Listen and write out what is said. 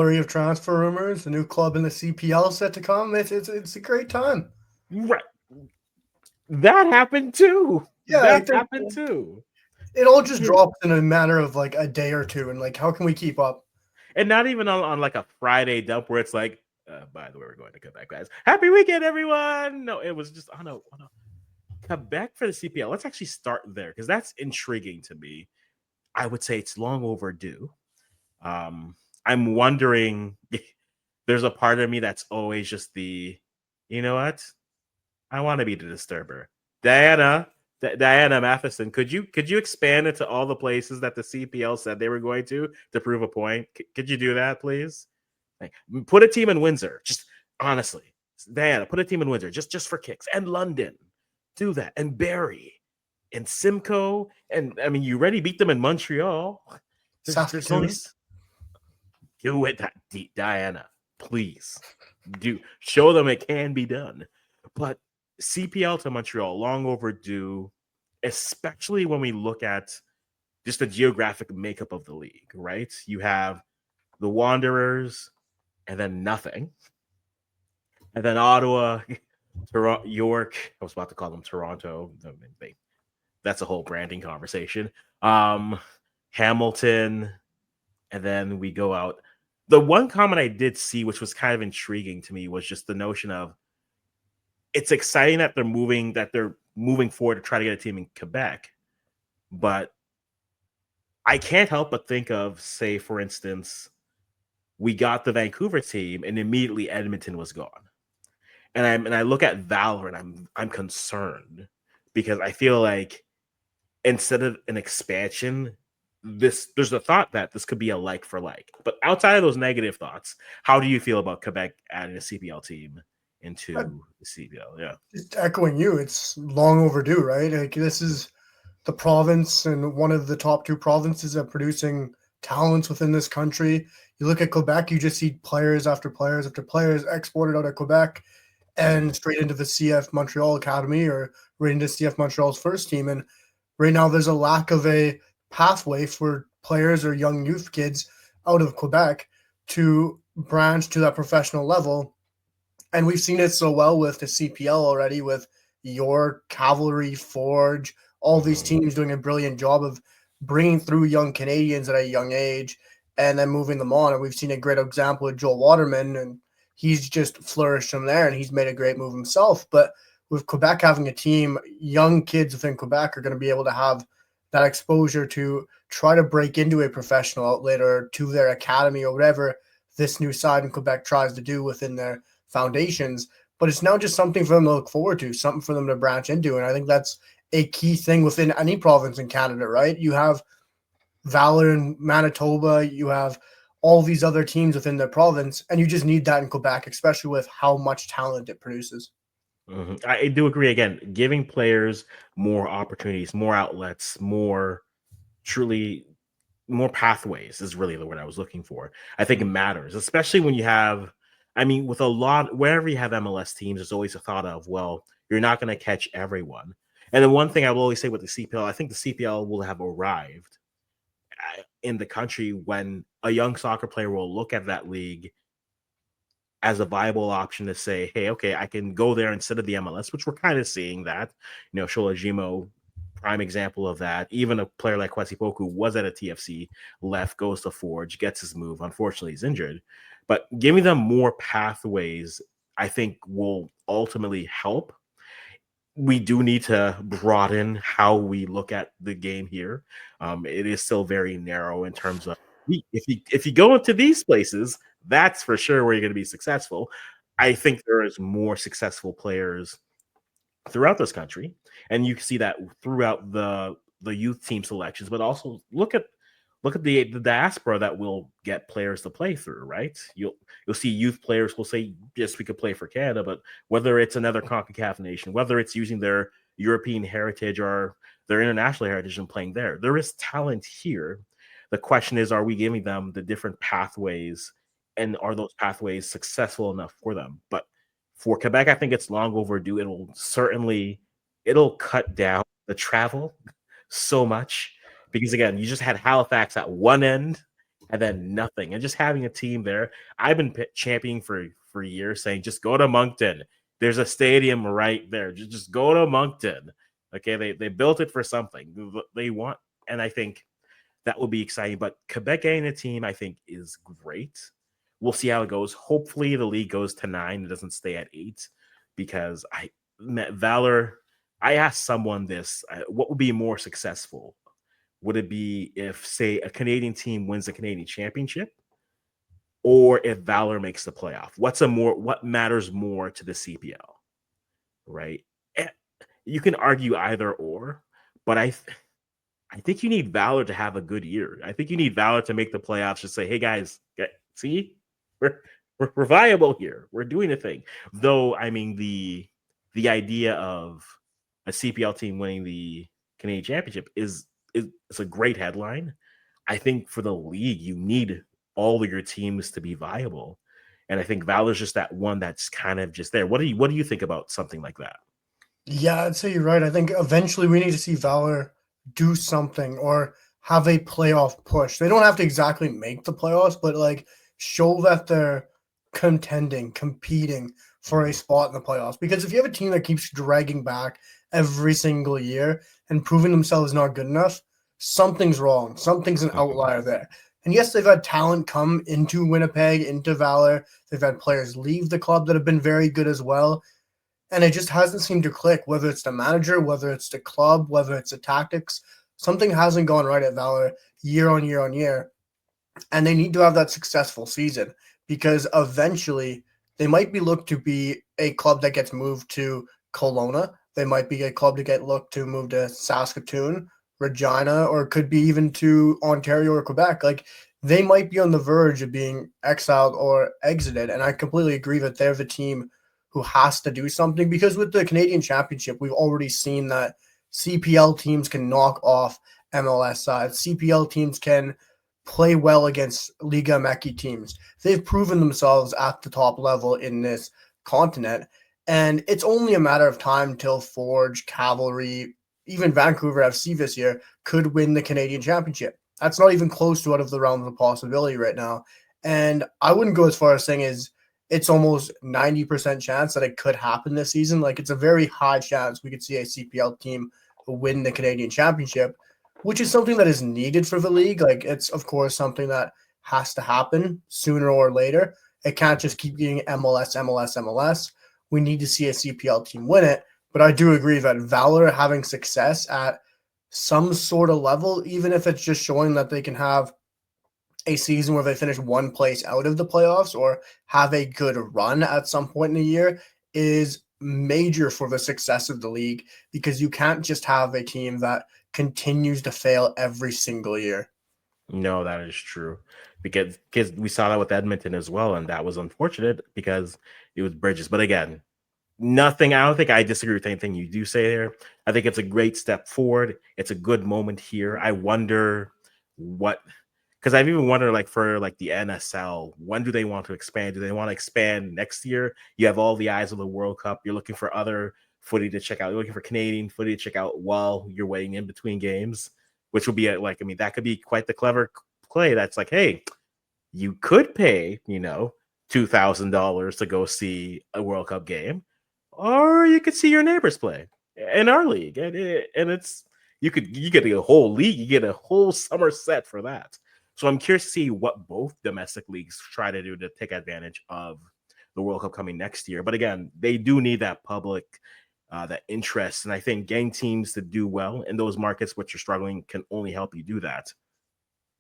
flurry of transfer rumors, the new club in the CPL set to come. It's a great time. Right. That happened too. Yeah, I That think happened too. it all just drops in a matter of like a day or two, and like how can we keep up? And not even on like a Friday dump where it's like, by the way, we're going to Quebec, guys. Happy weekend, everyone. No, it was just on a Quebec for the CPL. Let's actually start there because that's intriguing to me. I would say it's long overdue. I'm wondering. There's a part of me that's always just you know what? I want to be the disturber. Diana Matheson, could you expand into all the places that the CPL said they were going to prove a point? Could you do that, please? Like, put a team in Windsor. Just honestly, Diana, put a team in Windsor just for kicks. And London, do that. And Barrie, and Simcoe, and I mean, you already beat them in Montreal. There's only Saskatoon. do it, Diana. Please do show them it can be done. But CPL to Montreal, long overdue, especially when we look at just the geographic makeup of the league, right? You have the Wanderers and then nothing. And then Ottawa, York. I was about to call them Toronto. That's a whole branding conversation. Hamilton, and then we go out. The one comment I did see, which was kind of intriguing to me, was just the notion of it's exciting that they're moving forward to try to get a team in Quebec, but I can't help but think of, say, for instance, we got the Vancouver team and immediately Edmonton was gone. And I look at Valor and I'm concerned because I feel like instead of an expansion, there's a thought that this could be a like for like. But outside of those negative thoughts, how do you feel about Quebec adding a CPL team into the CPL? Yeah. Just echoing you, it's long overdue, right? Like this is the province and one of the top two provinces of producing talents within this country. You look at Quebec, you just see players after players after players exported out of Quebec and straight into the CF Montreal Academy or right into CF Montreal's first team. And right now, there's a lack of a pathway for players or young youth kids out of Quebec to branch to that professional level. And we've seen it so well with the CPL already, with your Cavalry, Forge, all these teams doing a brilliant job of bringing through young Canadians at a young age and then moving them on. And we've seen a great example of Joel Waterman, and he's just flourished from there, and he's made a great move himself. But with Quebec having a team, young kids within Quebec are going to be able to have that exposure to try to break into a professional outlet or to their academy or whatever this new side in Quebec tries to do within their foundations. But it's now just something for them to look forward to, something for them to branch into. And I think that's a key thing within any province in Canada, right? You have Valor in Manitoba, you have all these other teams within the province, and you just need that in Quebec, especially with how much talent it produces. I do agree. Again, giving players more opportunities, more outlets, truly more pathways is really the word I was looking for. I think it matters, especially when you have, I mean, with a lot, wherever you have MLS teams, there's always a thought of, well, you're not going to catch everyone. And then one thing I will always say with the CPL, I think the CPL will have arrived in the country when a young soccer player will look at that league as a viable option to say, hey, okay, I can go there instead of the MLS, which we're kind of seeing that. Shola Jimo, prime example of that. Even a player like Kwesi Poku was at a TFC, left, goes to Forge, gets his move. Unfortunately, he's injured. But giving them more pathways, I think, will ultimately help. We do need to broaden how we look at the game here. It is still very narrow in terms of if you go into these places, that's for sure where you're going to be successful. I think there is more successful players throughout this country, and you can see that throughout the youth team selections. But also look at the diaspora that will get players to play through. Right, you'll see youth players will say, yes, we could play for Canada, but whether it's another CONCACAF nation, whether it's using their European heritage or their international heritage and playing there is talent here. The question is, are we giving them the different pathways, and are those pathways successful enough for them? But for Quebec, I think it's long overdue. It'll cut down the travel so much because again, you just had Halifax at one end and then nothing, and just having a team there. I've been championing for years, saying just go to Moncton. There's a stadium right there. Just go to Moncton. Okay, they built it for something. They want, and I think that will be exciting. But Quebec getting a team, I think, is great. We'll see how it goes. Hopefully, the league goes to 9. It doesn't stay at 8, because Valor. I asked someone this: what would be more successful? Would it be if, say, a Canadian team wins the Canadian Championship, or if Valor makes the playoff? What matters more to the CPL, right? You can argue either or, but I think you need Valor to have a good year. I think you need Valor to make the playoffs. Just say, hey guys, see, we're we're viable here. We're doing a thing. Though, I mean, the idea of a CPL team winning the Canadian Championship is a great headline. I think for the league, you need all of your teams to be viable, and I think Valor's just that one that's kind of just there. What do you think about something like that? Yeah, I'd say you're right. I think eventually we need to see Valor do something or have a playoff push. They don't have to exactly make the playoffs, but like show that they're contending, competing for a spot in the playoffs. Because if you have a team that keeps dragging back every single year and proving themselves not good enough, something's wrong. Something's an outlier there. And yes, they've had talent come into Winnipeg, into Valor. They've had players leave the club that have been very good as well, and it just hasn't seemed to click, whether it's the manager, whether it's the club, whether it's the tactics. Something hasn't gone right at Valor year on year on year. And they need to have that successful season, because eventually they might be looked to be a club that gets moved to Kelowna. They might be a club to get looked to move to Saskatoon, Regina, or could be even to Ontario or Quebec. Like, they might be on the verge of being exiled or exited. And I completely agree that they're the team who has to do something, because with the Canadian Championship, we've already seen that CPL teams can knock off MLS sides. CPL teams can play well against Liga Meki teams. They've proven themselves at the top level in this continent, and it's only a matter of time till Forge, Cavalry, even Vancouver FC this year could win the Canadian Championship. That's not even close to out of the realm of possibility right now. And I wouldn't go as far as saying it's almost 90% chance that it could happen this season. Like, it's a very high chance we could see a CPL team win the Canadian Championship, which is something that is needed for the league. Like, it's of course something that has to happen sooner or later. It can't just keep being MLS, MLS, MLS. We need to see a CPL team win it. But I do agree that Valor having success at some sort of level, even if it's just showing that they can have a season where they finish one place out of the playoffs or have a good run at some point in the year, is major for the success of the league, because you can't just have a team that continues to fail every single year. No, that is true, because we saw that with Edmonton as well, and that was unfortunate because it was Bridges. But again, nothing. I don't think I disagree with anything you do say there. I think it's a great step forward. It's a good moment here. I wonder what, because I've even wondered, like, for like the NSL, when do they want to expand? Do they want to expand next year? You have all the eyes of the World Cup. You're looking for other footy to check out. You're looking for Canadian footy to check out while you're waiting in between games, which will be like, I mean, that could be quite the clever play. That's like, hey, you could pay, $2,000 to go see a World Cup game, or you could see your neighbors play in our league, and it's you get a whole league, you get a whole summer set for that. So I'm curious to see what both domestic leagues try to do to take advantage of the World Cup coming next year. But again, they do need that public, that interest, and I think getting teams to do well in those markets which are struggling can only help you do that.